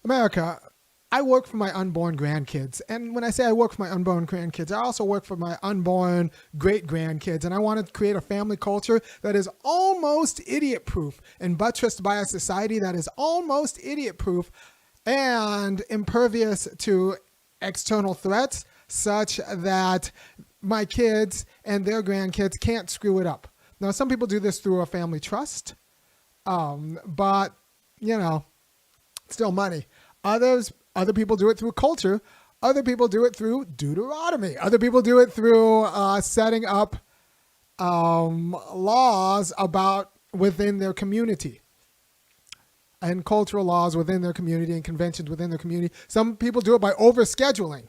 America, I work for my unborn grandkids. And when I say I work for my unborn grandkids, I also work for my unborn great grandkids. And I want to create a family culture that is almost idiot proof and buttressed by a society that is almost idiot proof and impervious to external threats, such that my kids and their grandkids can't screw it up. Now, some people do this through a family trust, but, still money. Other people do it through culture. Other people do it through Deuteronomy. Other people do it through setting up laws about within their community and cultural laws within their community and conventions within their community. Some people do it by overscheduling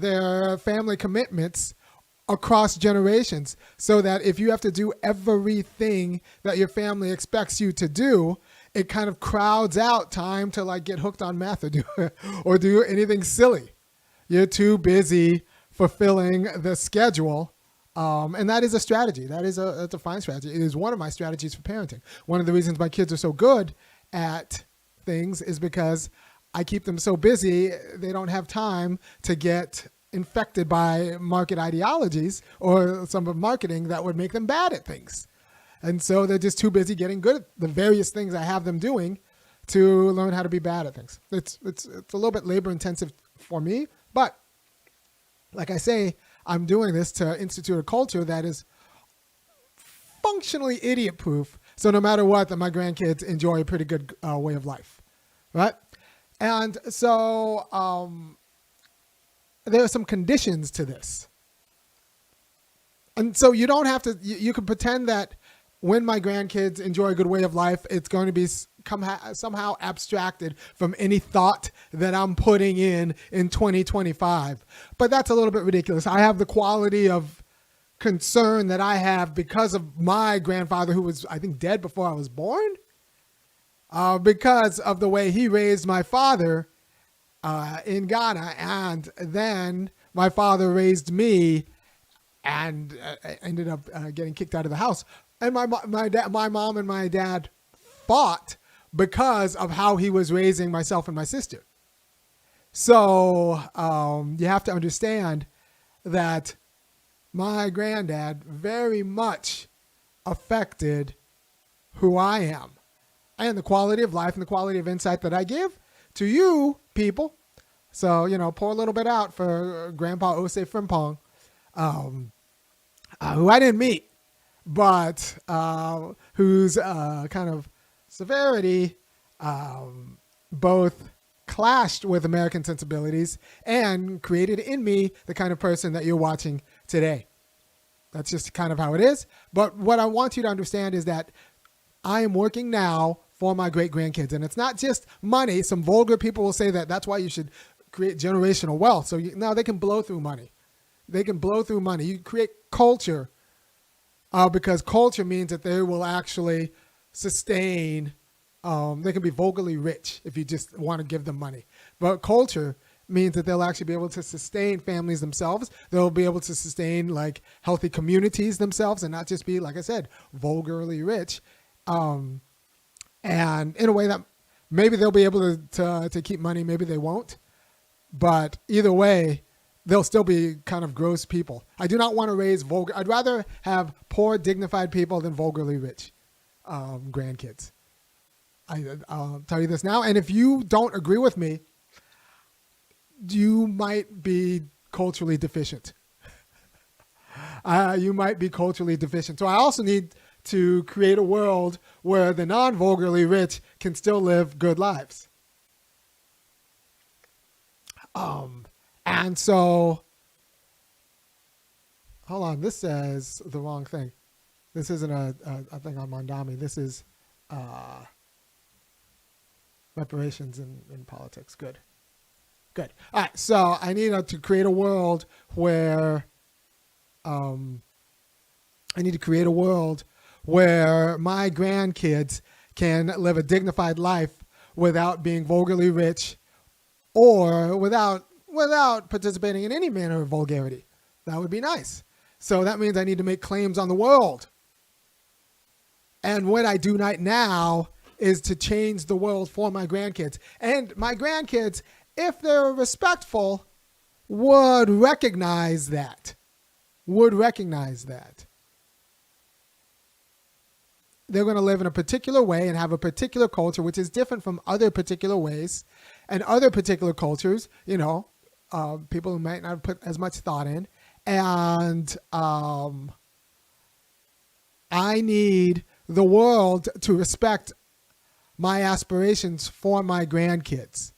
their family commitments across generations, so that if you have to do everything that your family expects you to do, it kind of crowds out time to like get hooked on meth or do anything silly. You're too busy fulfilling the schedule. And that is a strategy. That's a fine strategy. It is one of my strategies for parenting. One of the reasons my kids are so good at things is because I keep them so busy, they don't have time to get infected by market ideologies or some of marketing that would make them bad at things. And so they're just too busy getting good at the various things I have them doing to learn how to be bad at things. It's a little bit labor intensive for me, but like I say, I'm doing this to institute a culture that is functionally idiot proof. So no matter what, that my grandkids enjoy a pretty good way of life, right? And so there are some conditions to this. And so you don't have to, you can pretend that when my grandkids enjoy a good way of life, it's going to be somehow abstracted from any thought that I'm putting in 2025. But that's a little bit ridiculous. I have the quality of concern that I have because of my grandfather, who was, I think, dead before I was born, because of the way he raised my father in Ghana. And then my father raised me and ended up getting kicked out of the house. And my mom and my dad fought because of how he was raising myself and my sister. So you have to understand that my granddad very much affected who I am and the quality of life and the quality of insight that I give to you people. So, pour a little bit out for Grandpa Osei-Frimpong, who I didn't meet, but whose kind of severity both clashed with American sensibilities and created in me the kind of person that you're watching today. That's just kind of how it is. But what I want you to understand is that I am working now for my great-grandkids. And it's not just money. Some vulgar people will say that that's why you should create generational wealth. So now they can blow through money. They can blow through money. You create culture because culture means that they will actually sustain. They can be vulgarly rich if you just want to give them money. But culture means that they'll actually be able to sustain families themselves. They'll be able to sustain like healthy communities themselves and not just be, like I said, vulgarly rich. And in a way that maybe they'll be able to keep money, maybe they won't. But either way, they'll still be kind of gross people. I do not want to raise vulgar. I'd rather have poor, dignified people than vulgarly rich grandkids. I'll tell you this now. And if you don't agree with me, you might be culturally deficient. You might be culturally deficient. So I also need to create a world where the non-vulgarly rich can still live good lives. And so, hold on, this says the wrong thing. This isn't a thing on Mondami. This is reparations in politics. Good. All right, so I need to create a world where my grandkids can live a dignified life without being vulgarly rich or without participating in any manner of vulgarity. That would be nice. So that means I need to make claims on the world. And what I do right now is to change the world for my grandkids. And my grandkids, if they're respectful, would recognize that. They're going to live in a particular way and have a particular culture, which is different from other particular ways. And other particular cultures, people who might not have put as much thought in. And I need the world to respect my aspirations for my grandkids.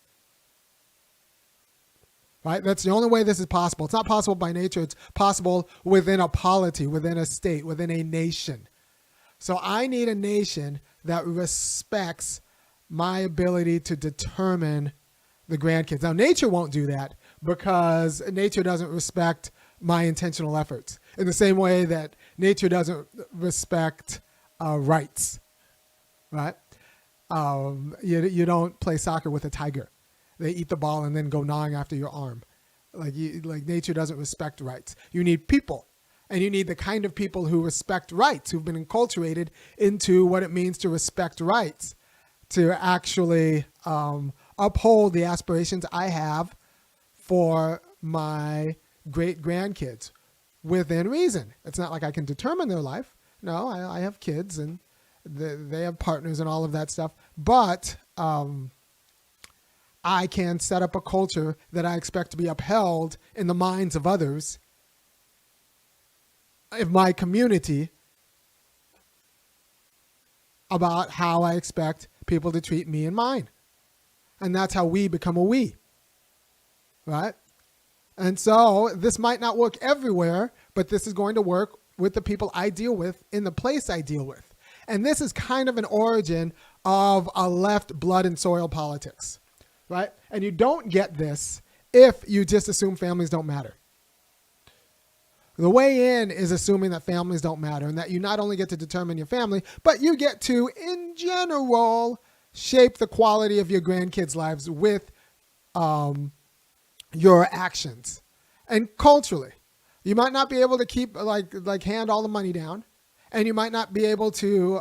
Right? That's the only way this is possible. It's not possible by nature. It's possible within a polity, within a state, within a nation. So I need a nation that respects my ability to determine the grandkids. Now, nature won't do that because nature doesn't respect my intentional efforts in the same way that nature doesn't respect rights, right? You don't play soccer with a tiger. They eat the ball and then go gnawing after your arm. Like nature doesn't respect rights. You need people, and you need the kind of people who respect rights, who've been enculturated into what it means to respect rights, to actually uphold the aspirations I have for my great grandkids within reason. It's not like I can determine their life. No, I have kids and they have partners and all of that stuff. But I can set up a culture that I expect to be upheld in the minds of others, of my community, about how I expect people to treat me and mine. And that's how we become a we, right? And so this might not work everywhere, but this is going to work with the people I deal with in the place I deal with. And this is kind of an origin of a left blood and soil politics, right? And you don't get this if you just assume families don't matter. The way in is assuming that families don't matter and that you not only get to determine your family, but you get to, in general, shape the quality of your grandkids' lives with your actions. And culturally, you might not be able to keep hand all the money down, and you might not be able to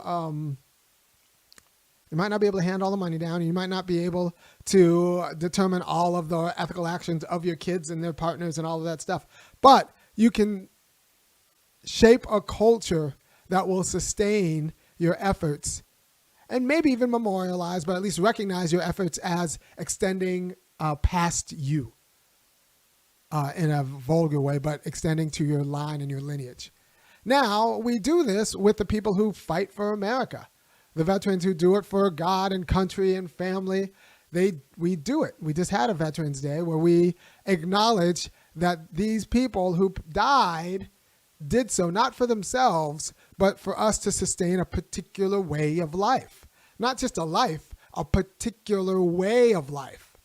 hand all the money down, and you might not be able to determine all of the ethical actions of your kids and their partners and all of that stuff. But you can shape a culture that will sustain your efforts and maybe even memorialize, but at least recognize your efforts as extending past you in a vulgar way, but extending to your line and your lineage. Now, we do this with the people who fight for America, the veterans who do it for God and country and family. We do it. We just had a Veterans Day where we acknowledge that these people who died did so not for themselves, but for us to sustain a particular way of life. Not just a life, a particular way of life.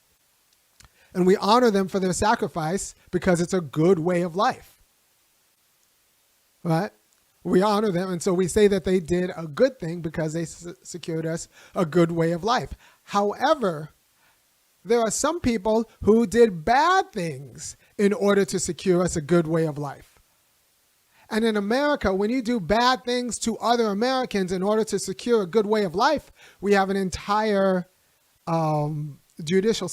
And we honor them for their sacrifice because it's a good way of life. Right? We honor them, and so we say that they did a good thing because they secured us a good way of life. However, there are some people who did bad things in order to secure us a good way of life. And in America, when you do bad things to other Americans in order to secure a good way of life, we have an entire judicial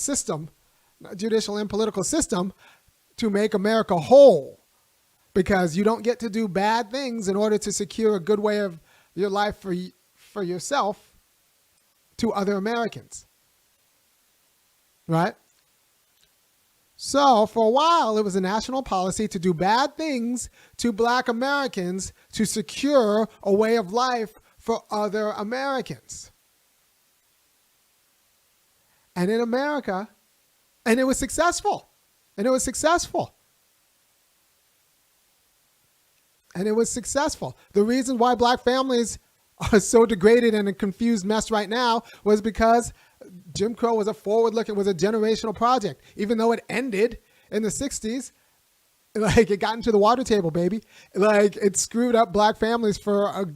and political system to make America whole. Because you don't get to do bad things in order to secure a good way of your life for yourself to other Americans. Right? So for a while, it was a national policy to do bad things to Black Americans to secure a way of life for other Americans. And in America, and it was successful. And it was successful. And it was successful. The reason why Black families are so degraded and a confused mess right now was because Jim Crow was a generational project. Even though it ended in the 60s, it got into the water table, baby. It screwed up Black families for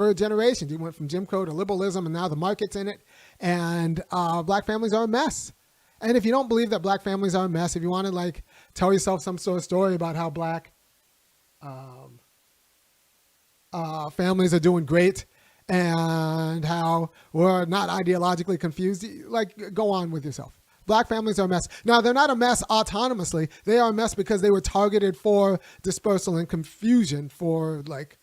a generation. You went from Jim Crow to liberalism, and now the market's in it. And Black families are a mess. And if you don't believe that Black families are a mess, if you want to tell yourself some sort of story about how Black families are doing great and how we're not ideologically confused. Like, go on with yourself. Black families are a mess. Now, they're not a mess autonomously. They are a mess because they were targeted for dispersal and confusion for like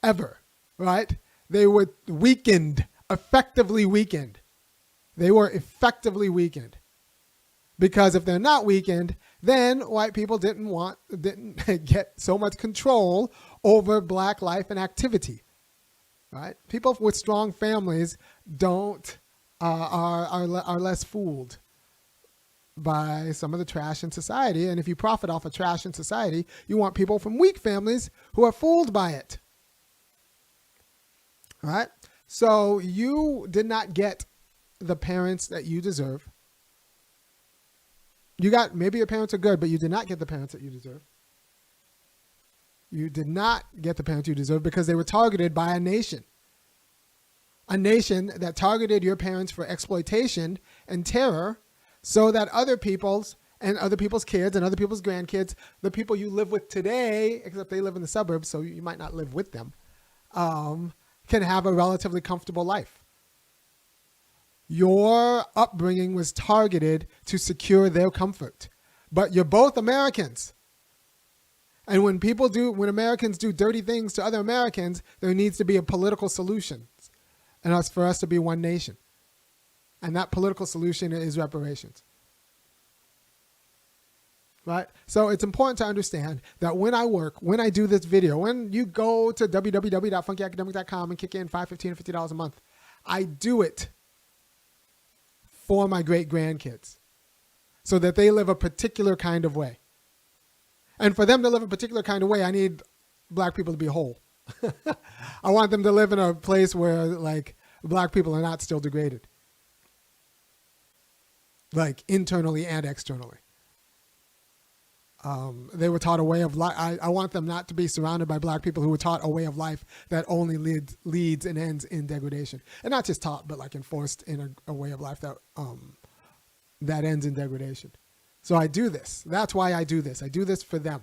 ever, right? They were weakened, effectively weakened. They were effectively weakened. Because if they're not weakened, then white people didn't get so much control over black life and activity, right? People with strong families are less fooled by some of the trash in society. And if you profit off of trash in society, you want people from weak families who are fooled by it. All right? So you did not get the parents that you deserve. Maybe your parents are good, but you did not get the parents that you deserve. You did not get the parents you deserve because they were targeted by a nation. A nation that targeted your parents for exploitation and terror so that other people's kids and other people's grandkids, the people you live with today, except they live in the suburbs, so you might not live with them, can have a relatively comfortable life. Your upbringing was targeted to secure their comfort. But you're both Americans. And when Americans do dirty things to other Americans, there needs to be a political solution. And that's for us to be one nation. And that political solution is reparations. Right? So it's important to understand that when I do this video, when you go to www.funkyacademic.com and kick in $5, $15, or $50 a month, I do it for my great-grandkids so that they live a particular kind of way. And for them to live a particular kind of way, I need black people to be whole. I want them to live in a place where like black people are not still degraded, like internally and externally. They were taught a way of life. I want them not to be surrounded by black people who were taught a way of life that only leads and ends in degradation. And not just taught, but like enforced in a way of life that ends in degradation. So I do this. That's why I do this. I do this for them.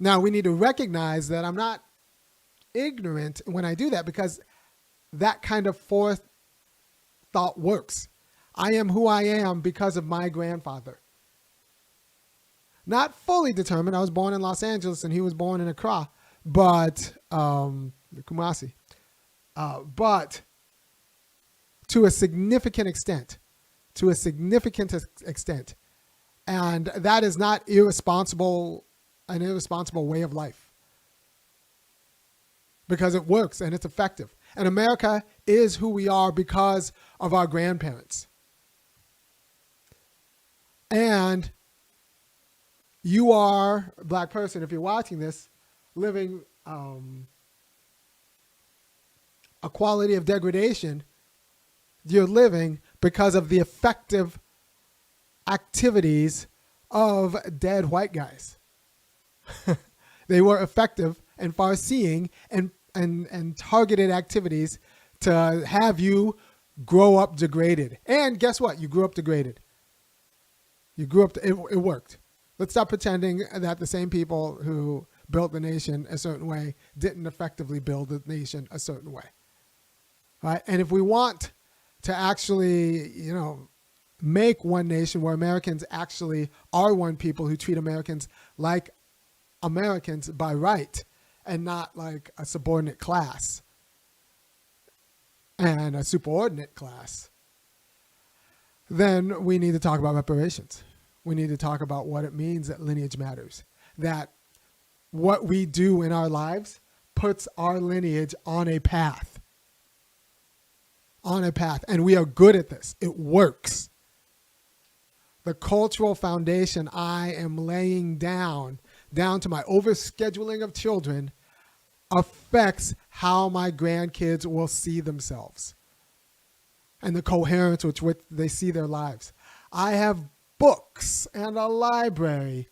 Now we need to recognize that I'm not ignorant when I do that because that kind of forethought works. I am who I am because of my grandfather. Not fully determined. I was born in Los Angeles and he was born in Accra, but Kumasi. But to a significant extent. And that is not an irresponsible way of life. Because it works and it's effective. And America is who we are because of our grandparents. And you are a black person, if you're watching this, living a quality of degradation you're living because of the effective activities of dead white guys. They were effective and far-seeing and targeted activities to have you grow up degraded. And guess what? You grew up degraded. It worked. Let's stop pretending that the same people who built the nation a certain way didn't effectively build the nation a certain way. Right? And if we want to actually, make one nation where Americans actually are one people who treat Americans like Americans by right and not like a subordinate class and a superordinate class, then we need to talk about reparations. We need to talk about what it means that lineage matters, that what we do in our lives puts our lineage on a path. And we are good at this. It works. The cultural foundation I am laying down to my overscheduling of children, affects how my grandkids will see themselves and the coherence with which they see their lives. I have books and a library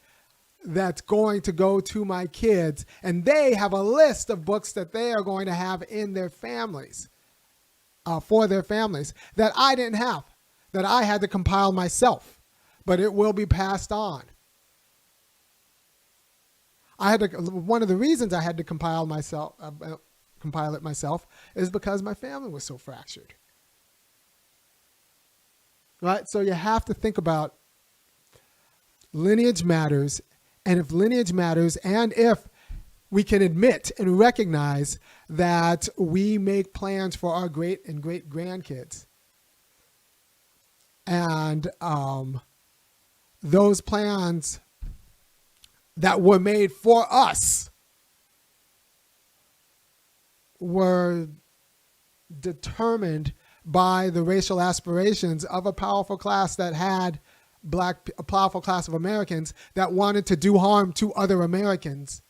that's going to go to my kids, and they have a list of books that they are going to have in their families, for their families, that I didn't have, that I had to compile myself, but it will be passed on. One of the reasons I had to compile myself, compile it myself, is because my family was so fractured. Right? So you have to think about lineage matters, and if lineage matters, and if we can admit and recognize that we make plans for our great and great grandkids, and those plans that were made for us were determined by the racial aspirations of a powerful class that had a powerful class of Americans that wanted to do harm to other Americans,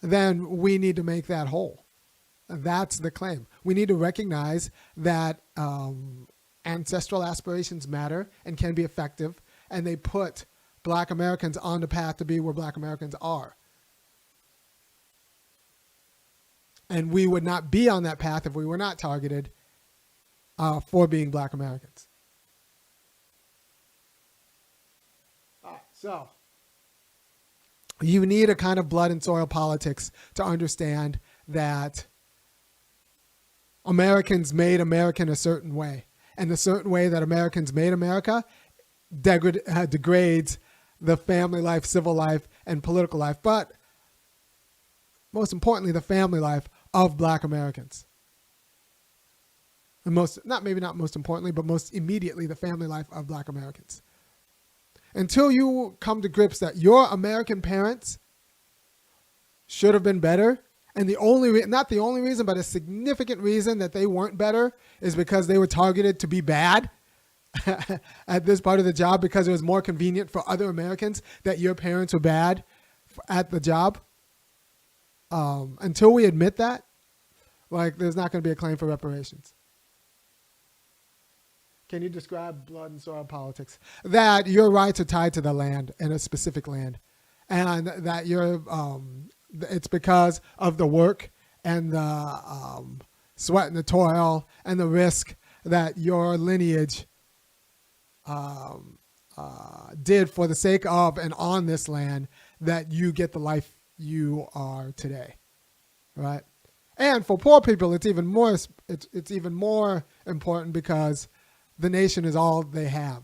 then we need to make that whole. That's the claim. We need to recognize that ancestral aspirations matter and can be effective, and they put Black Americans on the path to be where Black Americans are. And we would not be on that path if we were not targeted for being Black Americans. All right, so you need a kind of blood and soil politics to understand that Americans made American a certain way. And the certain way that Americans made America degrades the family life, civil life, and political life. But most importantly, the family life of Black Americans. And maybe not most importantly, but most immediately, the family life of Black Americans. Until you come to grips that your American parents should have been better, and not the only reason, but a significant reason that they weren't better is because they were targeted to be bad at this part of the job, because it was more convenient for other Americans that your parents were bad at the job. Until we admit that, there's not going to be a claim for reparations. Can you describe blood and soil politics? That your rights are tied to the land, and a specific land, and that it's because of the work and the sweat and the toil and the risk that your lineage did for the sake of and on this land, that you get the life you are today, right? And for poor people, it's even more important because the nation is all they have.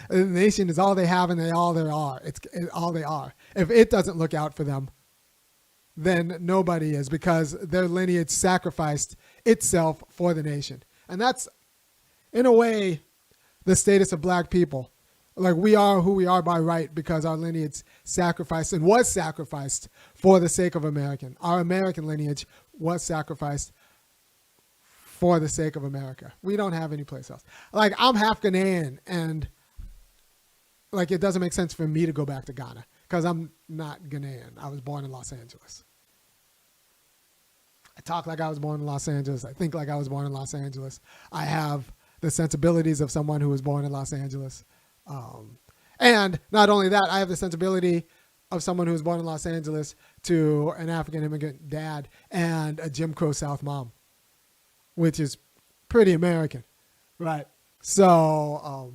The nation is all they have, and all they are. It's all they are. If it doesn't look out for them, then nobody is, because their lineage sacrificed itself for the nation. And that's, in a way, the status of Black people. We are who we are by right because our lineage sacrificed and was sacrificed for the sake of American. Our American lineage was sacrificed for the sake of America. We don't have any place else. I'm half Ghanaian, and it doesn't make sense for me to go back to Ghana because I'm not Ghanaian. I was born in Los Angeles. I talk like I was born in Los Angeles. I think like I was born in Los Angeles. I have the sensibilities of someone who was born in Los Angeles. And not only that, I have the sensibility of someone who was born in Los Angeles to an African immigrant dad and a Jim Crow South mom, which is pretty American, right? So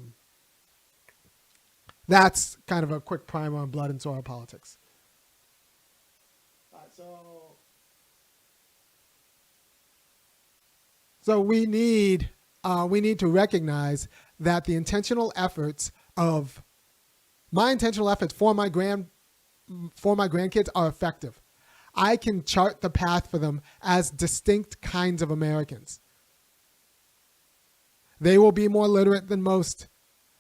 that's kind of a quick primer on blood and soil politics. All right, so we need to recognize that the intentional efforts of my intentional efforts for my grandkids are effective. I can chart the path for them as distinct kinds of Americans. They will be more literate than most.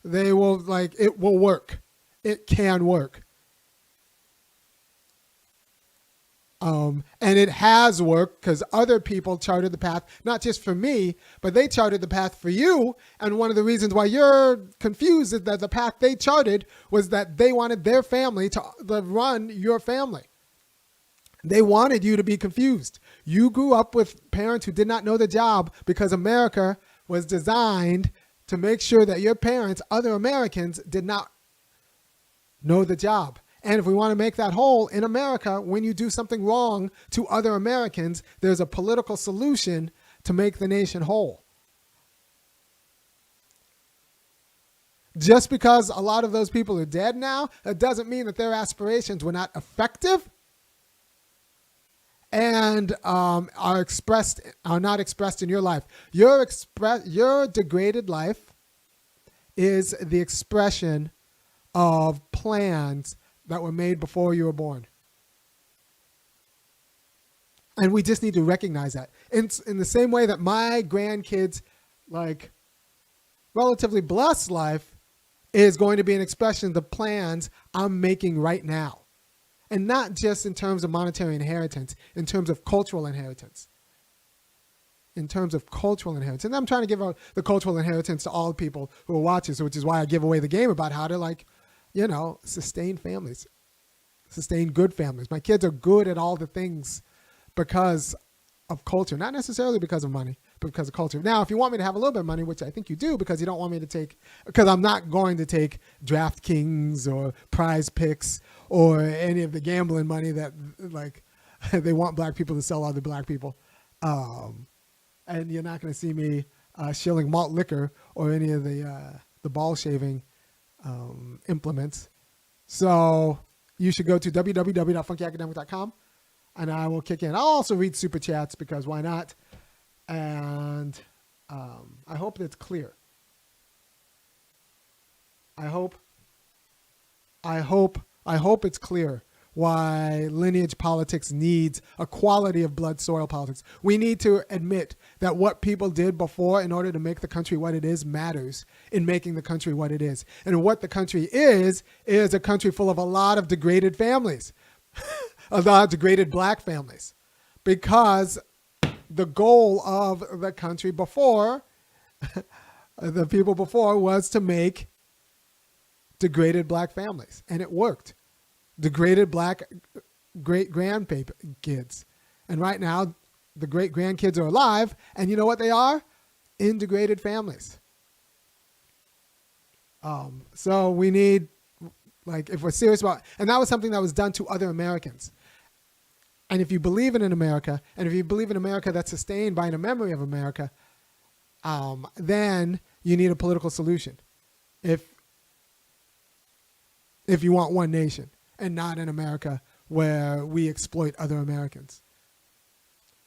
They will it will work. It can work. And it has worked because other people charted the path, not just for me, but they charted the path for you. And one of the reasons why you're confused is that the path they charted was that they wanted their family to run your family. They wanted you to be confused. You grew up with parents who did not know the job because America was designed to make sure that your parents, other Americans, did not know the job. And if we want to make that whole in America, when you do something wrong to other Americans, there's a political solution to make the nation whole. Just because a lot of those people are dead now, that doesn't mean that their aspirations were not effective and are not expressed in your life. Your degraded life is the expression of plans that were made before you were born. And we just need to recognize that. In the same way that my grandkids, like, relatively blessed life is going to be an expression of the plans I'm making right now. And not just in terms of monetary inheritance, in terms of cultural inheritance. In terms of cultural inheritance. And I'm trying to give out the cultural inheritance to all people who are watching, so which is why I give away the game about how to, like, you know, sustain families. Sustain good families. My kids are good at all the things because of culture. Not necessarily because of money, but because of culture. Now, if you want me to have a little bit of money, which I think you do, because you don't want me to take, because I'm not going to take DraftKings or Prize Picks or any of the gambling money that, like, they want black people to sell other black people. And you're not going to see me shilling malt liquor or any of the ball shaving implements. So you should go to www.funkyacademic.com and I will kick in. I'll also read super chats because why not? And I hope that's clear. I hope it's clear why lineage politics needs a quality of blood soil politics. We need to admit that what people did before in order to make the country what it is matters in making the country what it is. And what the country is a country full of a lot of degraded families, a lot of degraded black families, because the goal of the country before, the people before, was to make degraded black families. And it worked. Degraded black great-grandkids. And right now, the great-grandkids are alive. And you know what they are? In degraded families. So we need, like, if we're serious about, and that was something that was done to other Americans. And if you believe in America, and if you believe in America that's sustained by the memory of America, then you need a political solution. If you want one nation and not an America where we exploit other Americans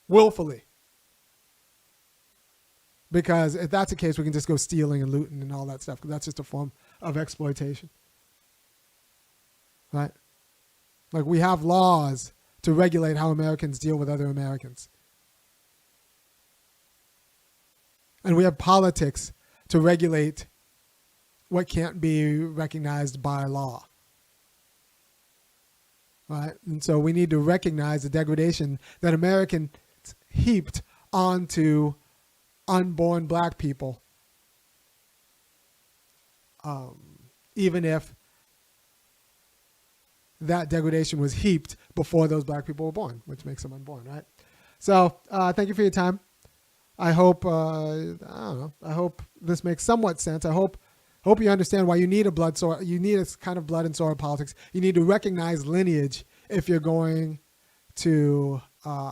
willfully. Because if that's the case, we can just go stealing and looting and all that stuff, because that's just a form of exploitation. Right? Like, we have laws to regulate how Americans deal with other Americans. And we have politics to regulate what can't be recognized by law. Right? And so we need to recognize the degradation that Americans heaped onto unborn black people, even if that degradation was heaped before those black people were born, which makes them unborn, right? So thank you for your time. I hope, I hope this makes somewhat sense. I hope you understand why you need a blood soil. You need a kind of blood and soil politics. You need to recognize lineage if you're going to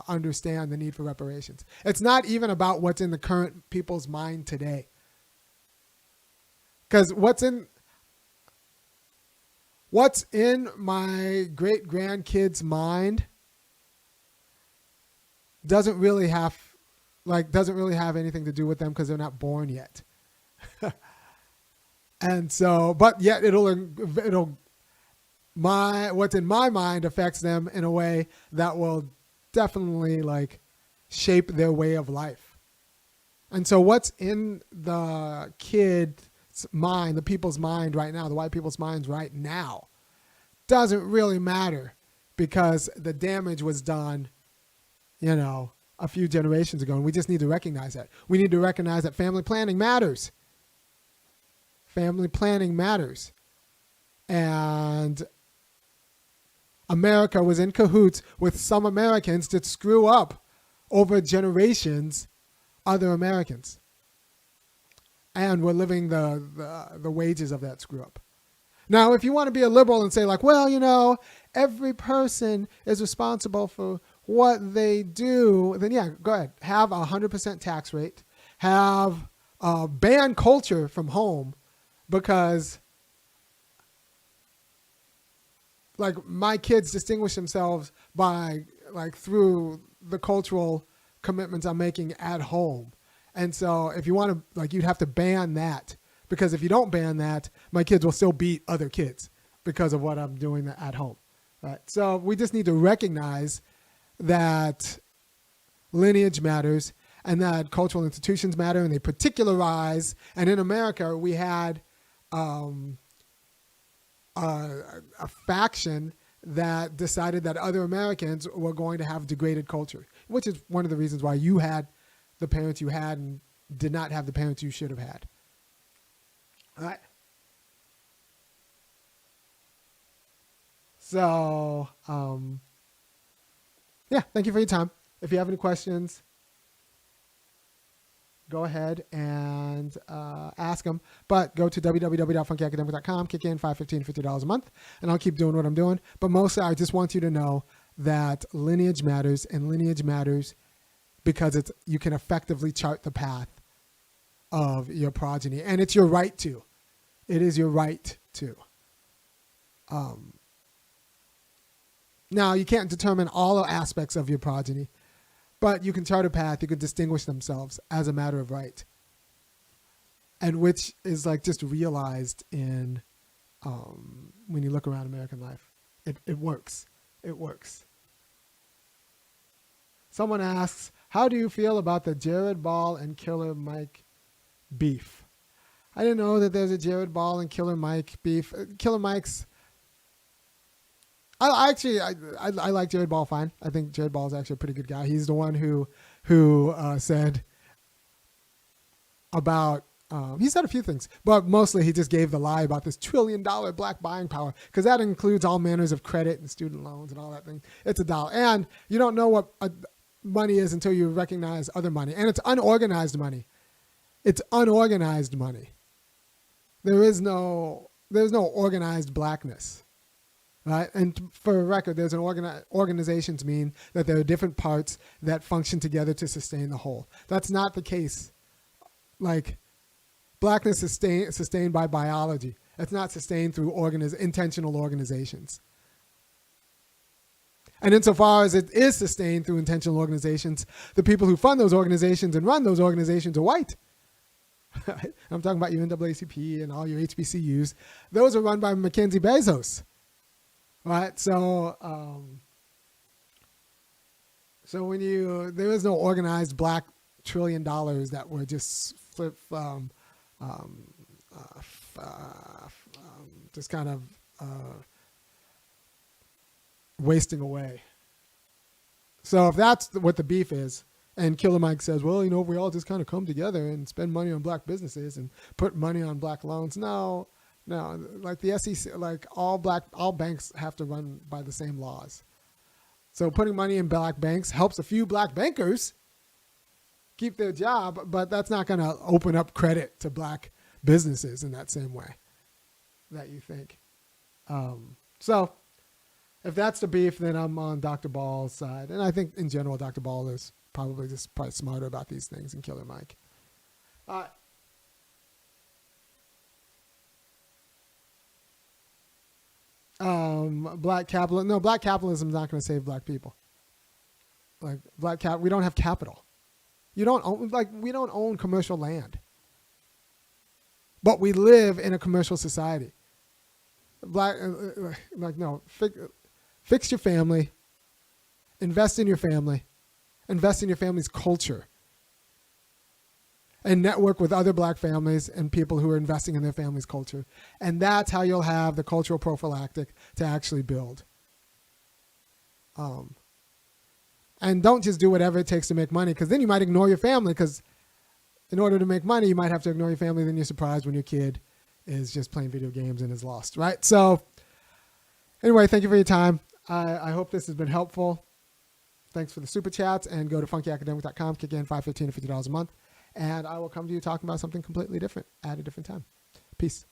understand the need for reparations. It's not even about what's in the current people's mind today. Because what's in my great-grandkids' mind doesn't really have anything to do with them because they're not born yet. And so, but yet what's in my mind affects them in a way that will definitely, like, shape their way of life. And so what's in the kid's mind, the people's mind right now, the white people's minds right now, doesn't really matter because the damage was done, a few generations ago. And we just need to recognize that. We need to recognize that family planning matters. Family planning matters. And America was in cahoots with some Americans to screw up over generations other Americans. And we're living the wages of that screw up. Now, if you want to be a liberal and say, like, well, every person is responsible for what they do, then yeah, go ahead. Have 100% tax rate. Have ban culture from home, because, like, my kids distinguish themselves by like through the cultural commitments I'm making at home. And so if you want to, like, you'd have to ban that, because if you don't ban that, my kids will still beat other kids because of what I'm doing at home. Right? So we just need to recognize that lineage matters and that cultural institutions matter, and they particularize. And in America, we had a faction that decided that other Americans were going to have degraded culture, which is one of the reasons why you had the parents you had and did not have the parents you should have had. All right. So, yeah, thank you for your time. If you have any questions, go ahead and ask them. But go to www.funkyacademic.com, kick in $5, $15, $50 a month, and I'll keep doing what I'm doing. But mostly, I just want you to know that lineage matters, and lineage matters because you can effectively chart the path of your progeny, and it's your right to. It is your right to. Now, you can't determine all aspects of your progeny, but you can chart a path. You can distinguish themselves as a matter of right, and which is like just realized in when you look around American life. It works. It works. Someone asks, how do you feel about the Jared Ball and Killer Mike beef? I didn't know that there's a Jared Ball and Killer Mike beef. Killer Mike's... I like Jared Ball fine. I think Jared Ball is actually a pretty good guy. He's the one who said about... he said a few things, but mostly he just gave the lie about this $1 trillion black buying power, because that includes all manners of credit and student loans and all that thing. It's $1. And you don't know what money is until you recognize other money. And it's unorganized money. It's unorganized money. There's no organized blackness. Right? And for a record, there's organizations mean that there are different parts that function together to sustain the whole. That's not the case. Like, blackness is sustained by biology. It's not sustained through intentional organizations. And insofar as it is sustained through intentional organizations, the people who fund those organizations and run those organizations are white. I'm talking about your NAACP and all your HBCUs. Those are run by Mackenzie Bezos. Right? So when there is no organized black $1 trillion that were just just kind of wasting away. So if that's what the beef is, and Killer Mike says, well, if we all just kind of come together and spend money on black businesses and put money on black loans. No, like the SEC, like all banks have to run by the same laws. So putting money in black banks helps a few black bankers keep their job, but that's not going to open up credit to black businesses in that same way that you think. So if that's the beef, then I'm on Dr. Ball's side. And I think in general, Dr. Ball is probably smarter about these things than Killer Mike. Black capitalism is not going to save black people. Like we don't have capital. We don't own commercial land. But we live in a commercial society. Fix your family. Invest in your family. Invest in your family's culture. And network with other black families and people who are investing in their family's culture. And that's how you'll have the cultural prophylactic to actually build. And don't just do whatever it takes to make money, because then you might ignore your family, because in order to make money, you might have to ignore your family. Then you're surprised when your kid is just playing video games and is lost, right? So anyway, thank you for your time. I hope this has been helpful. Thanks for the super chats, and go to funkyacademic.com, kick in $5, $15, or $50 a month. And I will come to you talking about something completely different at a different time. Peace.